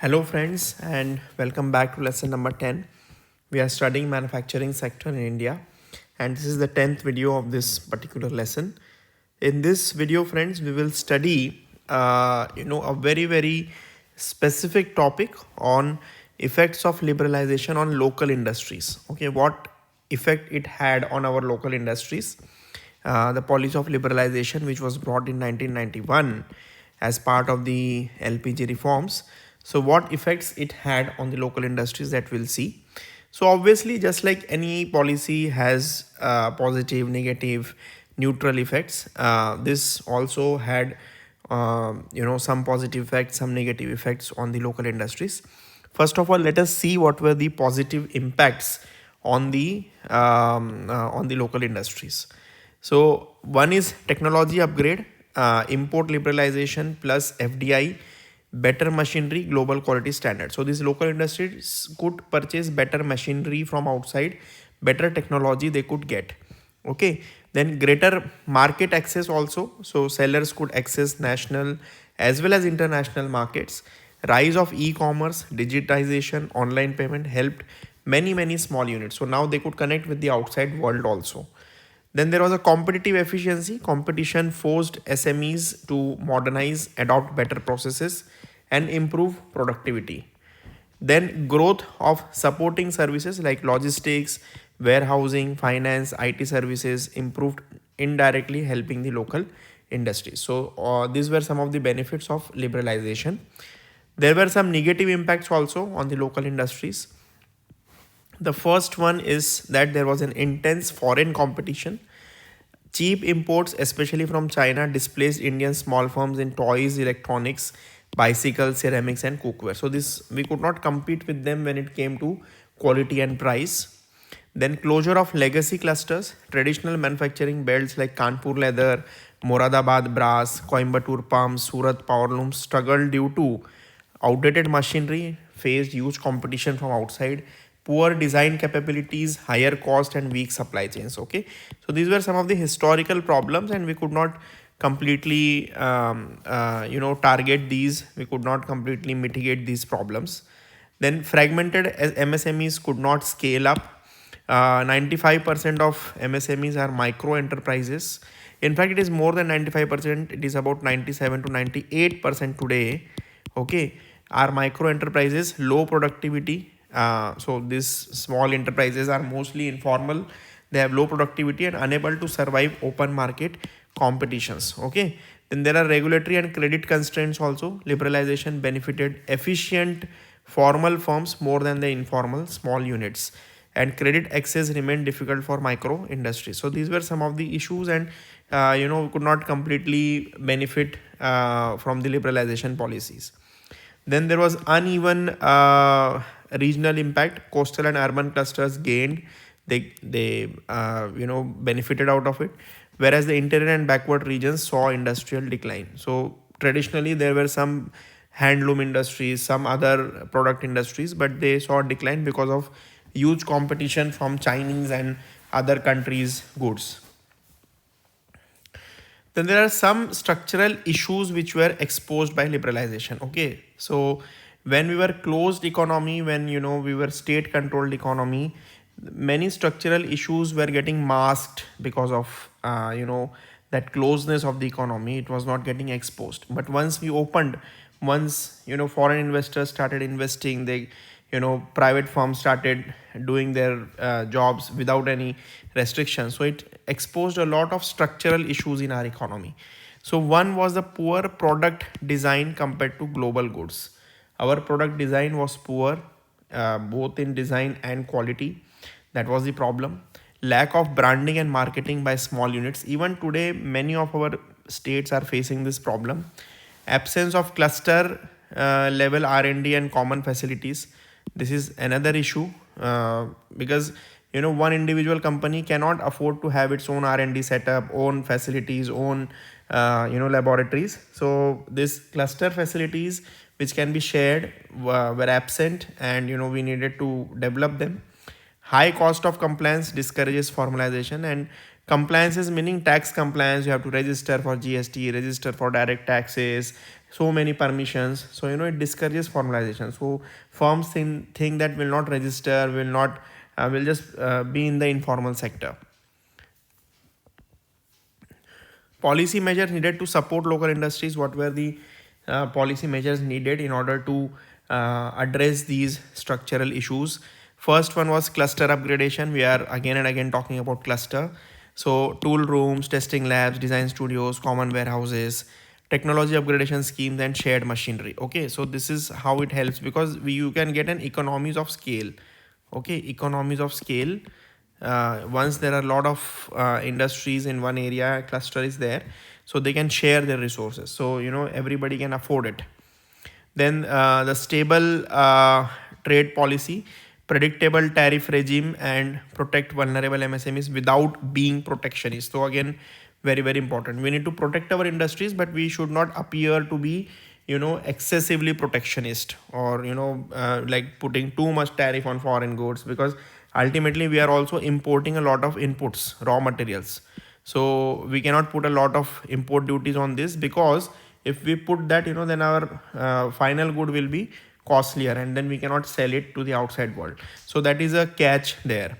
Hello friends and welcome back to lesson number 10. We are studying manufacturing sector in India and this is the 10th video of this particular lesson. In this video friends we will study a very specific topic on effects of liberalization on local industries. Okay, what effect it had on our local industries. The policy of liberalization which was brought in 1991 as part of the LPG reforms. So what effects it had on the local industries, that we'll see. So obviously just like any policy has positive, negative, neutral effects, this also had some positive effects, some negative effects on the local industries. First of all, let us see what were the positive impacts on the local industries. So one is technology upgrade, import liberalization plus FDI, better machinery, global quality standards. So these local industries could purchase better machinery from outside, better technology they could get. Okay, then greater market access also. So sellers could access national as well as international markets. Rise of e-commerce, digitization, online payment helped many small units. So now they could connect with the outside world also. Then there was a competitive efficiency. Competition forced SMEs to modernize, adopt better processes, and improve productivity. Then growth of supporting services like logistics, warehousing, finance, IT services improved, indirectly helping the local industries. So these were some of the benefits of liberalization. There were some negative impacts also on the local industries. The first one is that there was an intense foreign competition. Cheap imports, especially from China, displaced Indian small firms in toys, electronics, bicycles, ceramics, and cookware. So this we could not compete with them when it came to quality and price. Then closure of legacy clusters, traditional manufacturing belts like Kanpur leather, Moradabad brass, Coimbatore pumps, Surat power looms struggled due to outdated machinery, faced huge competition from outside, poor design capabilities, higher cost, and weak supply chains. Okay, so these were some of the historical problems, and we could not completely target these. We could not completely mitigate these problems. Then fragmented MSMEs could not scale up. 95% of MSMEs are micro enterprises. In fact, it is more than 95%. It is about 97 to 98% today. Okay, are micro enterprises, low productivity. So these small enterprises are mostly informal. They have low productivity and unable to survive open market competitions. Okay, then there are regulatory and credit constraints also. Liberalization benefited efficient formal firms more than the informal small units, and credit access remained difficult for micro industries. So these were some of the issues, and we could not completely benefit from the liberalization policies. Then there was uneven regional impact. Coastal and urban clusters gained, they benefited out of it, whereas the interior and backward regions saw industrial decline. So traditionally there were some handloom industries, some other product industries, but they saw decline because of huge competition from Chinese and other countries' goods. Then there are some structural issues which were exposed by liberalization. Okay, so when we were closed economy, when we were state controlled economy, many structural issues were getting masked because of that closeness of the economy. It was not getting exposed. But once we opened, once foreign investors started investing, they private firms started doing their jobs without any restrictions, so it exposed a lot of structural issues in our economy. So one was the poor product design compared to global goods. Our product design was poor, both in design and quality. That was the problem. Lack of branding and marketing by small units. Even today many of our states are facing this problem. Absence of cluster level R&D and common facilities. This is another issue, because one individual company cannot afford to have its own R&D setup, own facilities, own laboratories. So this cluster facilities which can be shared were absent, and we needed to develop them. High cost of compliance discourages formalization, and compliance is meaning tax compliance. You have to register for GST, register for direct taxes, so many permissions. So it discourages formalization. So firms think that will not register, will not will just be in the informal sector. Policy measures needed to support local industries. What were the policy measures needed in order to address these structural issues? First one was cluster upgradation. We are again and again talking about cluster. So tool rooms, testing labs, design studios, common warehouses, technology upgradation schemes, and shared machinery. Okay, so this is how it helps, because you can get an economies of scale. Okay, economies of scale. Once there are a lot of industries in one area, cluster is there, so they can share their resources, so everybody can afford it. Then the stable trade policy, predictable tariff regime, and protect vulnerable MSMEs without being protectionist. So again, very very important. We need to protect our industries, but we should not appear to be excessively protectionist, or like putting too much tariff on foreign goods, because ultimately we are also importing a lot of inputs, raw materials. So we cannot put a lot of import duties on this, because if we put that, then our final good will be costlier, and then we cannot sell it to the outside world. So that is a catch there.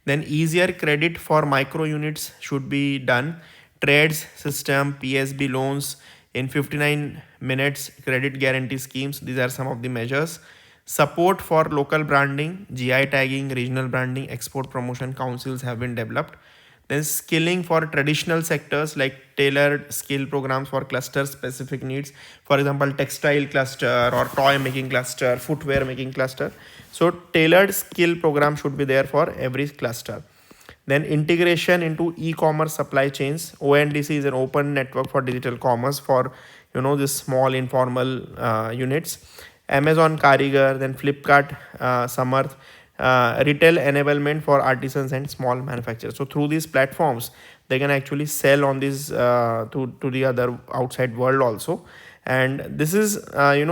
Then easier credit for micro units should be done. Trades system, PSB loans in 59 minutes, credit guarantee schemes. These are some of the measures. Support for local branding, GI tagging, regional branding, export promotion councils have been developed. Then skilling for traditional sectors, like tailored skill programs for cluster specific needs. For example, textile cluster or toy making cluster, footwear making cluster. So tailored skill program should be there for every cluster. Then integration into e-commerce supply chains. ONDC is an open network for digital commerce for this small informal units. Amazon Karigar, then Flipkart Samarth, retail enablement for artisans and small manufacturers. So through these platforms, they can actually sell on this to the other outside world also. And this is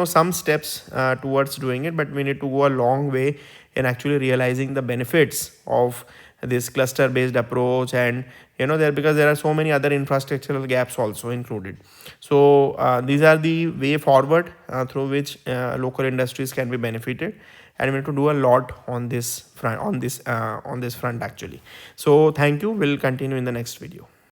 some steps towards doing it, but we need to go a long way in actually realizing the benefits of this cluster based approach. And because there are so many other infrastructural gaps also included. So these are the way forward through which local industries can be benefited, and we need to do a lot on this front actually. So thank you. We'll continue in the next video.